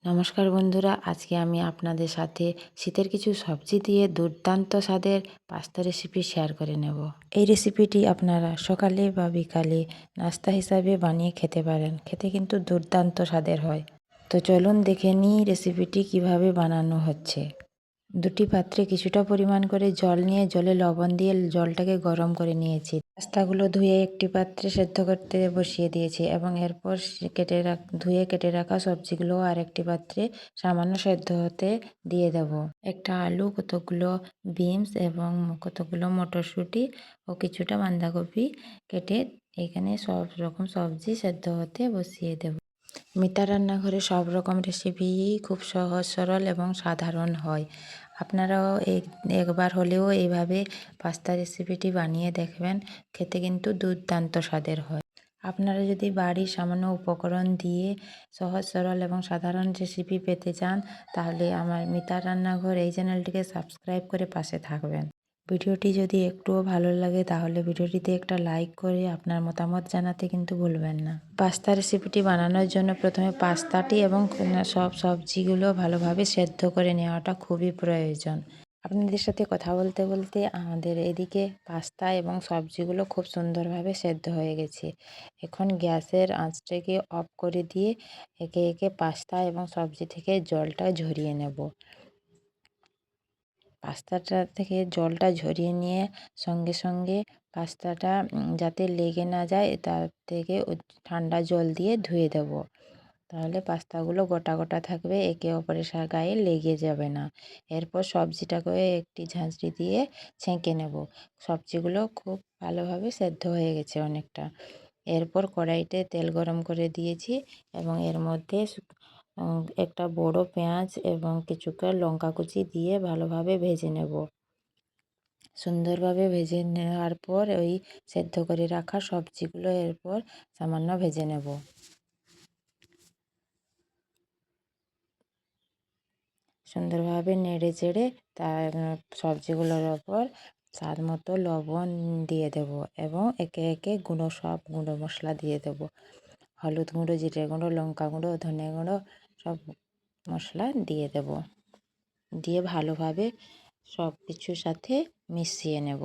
নমস্কার বন্ধুরা, আজকে আমি আপনাদের সাথে শীতের কিছু সবজি দিয়ে দুর্দান্ত স্বাদের পাস্তা রেসিপি শেয়ার করে নেব। এই রেসিপিটি আপনারা সকালে বা বিকালে নাস্তা হিসাবে বানিয়ে খেতে পারেন। খেতে কিন্তু দুর্দান্ত স্বাদের হয়। তো চলুন দেখে নিই রেসিপিটি কিভাবে বানানো হচ্ছে। দুটি পাত্রে কিছুটা পরিমাণ করে জল নিয়ে জলে লবণ দিয়ে জলটাকে গরম করে নিয়েছি। পাস্তাগুলো ধুয়ে একটি পাত্রে সেদ্ধ করতে বসিয়ে দিয়েছি এবং এরপর ধুয়ে কেটে রাখা সবজিগুলো আরেকটি পাত্রে সামান্য সেদ্ধ হতে দিয়ে দেব। একটা আলু, কতগুলো বিনস এবং কতগুলো মটরশুঁটি ও কিছুটা বাঁধাকপি কেটে এখানে সব রকম সবজি সেদ্ধ হতে বসিয়ে দেব। মিতা রান্নাঘরে সব রকম রেসিপিই খুব সহজ সরল এবং সাধারণ হয়। আপনারাও একবার হলেও এইভাবে পাস্তা রেসিপিটি বানিয়ে দেখবেন। খেতে কিন্তু দুর্দান্ত স্বাদের হয়। আপনারা যদি বাড়ির সামান্য উপকরণ দিয়ে সহজ সরল এবং সাধারণ রেসিপি পেতে চান, তাহলে আমার মিতা রান্নাঘর এই চ্যানেলটিকে সাবস্ক্রাইব করে পাশে থাকবেন। ভিডিওটি যদি একটুও ভালো লাগে তাহলে ভিডিওটিতে একটা লাইক করে আপনার মতামত জানাতে কিন্তু ভুলবেন না। পাস্তা রেসিপিটি বানানোর জন্য প্রথমে পাস্তাটি এবং সব সবজিগুলো ভালোভাবে সেদ্ধ করে নেওয়াটা খুবই প্রয়োজন। আপনাদের সাথে কথা বলতে বলতে আমাদের এদিকে পাস্তা এবং সবজিগুলো খুব সুন্দরভাবে সেদ্ধ হয়ে গেছে। এখন গ্যাসের আঁচটাকে অফ করে দিয়ে একে একে পাস্তা এবং সবজি থেকে জলটা ঝরিয়ে নেব। পাস্তাটা থেকে জলটা ঝরিয়ে নিয়ে সঙ্গে সঙ্গে পাস্তাটা যাতে লেগে না যায় তার থেকে ঠান্ডা জল দিয়ে ধুয়ে দেব। তাহলে পাস্তাগুলো গোটা গোটা থাকবে, একে অপরের গায়ে লেগে যাবে না। এরপর সবজিটাকে একটি ঝাঁঝরি দিয়ে ছেঁকে নেব। সবজিগুলো খুব ভালোভাবে সেদ্ধ হয়ে গেছে অনেকটা। এরপর কড়াইতে তেল গরম করে দিয়েছি এবং এর মধ্যে একটা বড় পেঁয়াজ এবং কিছুটা লঙ্কা কুচি দিয়ে ভালোভাবে ভেজে নেব। সুন্দরভাবে ভেজে নেওয়ার পর ওই সেদ্ধ করে রাখা সবজিগুলো এরপর সামান্য ভেজে নেব। সুন্দরভাবে নেড়ে চেড়ে তার সবজিগুলোর ওপর স্বাদ মতো লবণ দিয়ে দেব এবং একে একে সব গুঁড়ো মশলা দিয়ে দেব। হলুদ গুঁড়ো, জিরে গুঁড়ো, লঙ্কা গুঁড়ো, ধনে গুঁড়ো সব মশলা দিয়ে দেব। দিয়ে ভালোভাবে সব কিছুর সাথে মিশিয়ে নেব।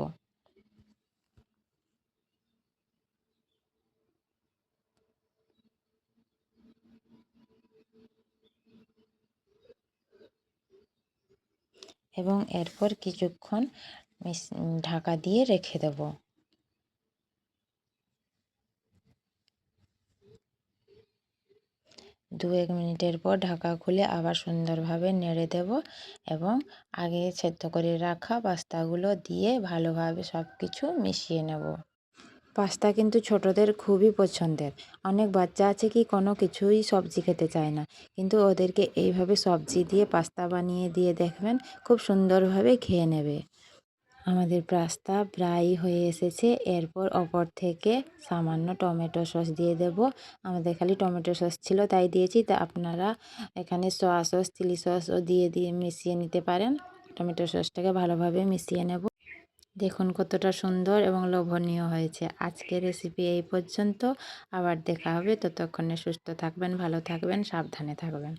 এবং এরপর কিছুক্ষণ ঢাকা দিয়ে রেখে দেব। 2-1 মিনিটের পর ঢাকা খুলে আবার সুন্দরভাবে নেড়ে দেব এবং আগে সেদ্ধ করে রাখা পাস্তাগুলো দিয়ে ভালোভাবে সব কিছু মিশিয়ে নেব। পাস্তা কিন্তু ছোটদের খুবই পছন্দের। অনেক বাচ্চা আছে কি কোনো কিছুই সবজি খেতে চায় না, কিন্তু ওদেরকে এইভাবে সবজি দিয়ে পাস্তা বানিয়ে দিয়ে দেখবেন, খুব সুন্দরভাবে খেয়ে নেবে। আমাদের পাস্তা প্রায় হয়ে এসেছে। এরপর ওপর থেকে সামান্য টমেটো সস দিয়ে দেব। আমাদের খালি টমেটো সস ছিল তাই দিয়েছি, তা আপনারা এখানে সয়া সস, চিলি সসও দিয়ে মিশিয়ে নিতে পারেন। টমেটো সসটাকে ভালোভাবে মিশিয়ে নেব। দেখুন কতটা সুন্দর এবং লোভনীয় হয়েছে। আজকের রেসিপি এই পর্যন্ত। আবার দেখা হবে। ততক্ষণে সুস্থ থাকবেন, ভালো থাকবেন, সাবধানে থাকবেন।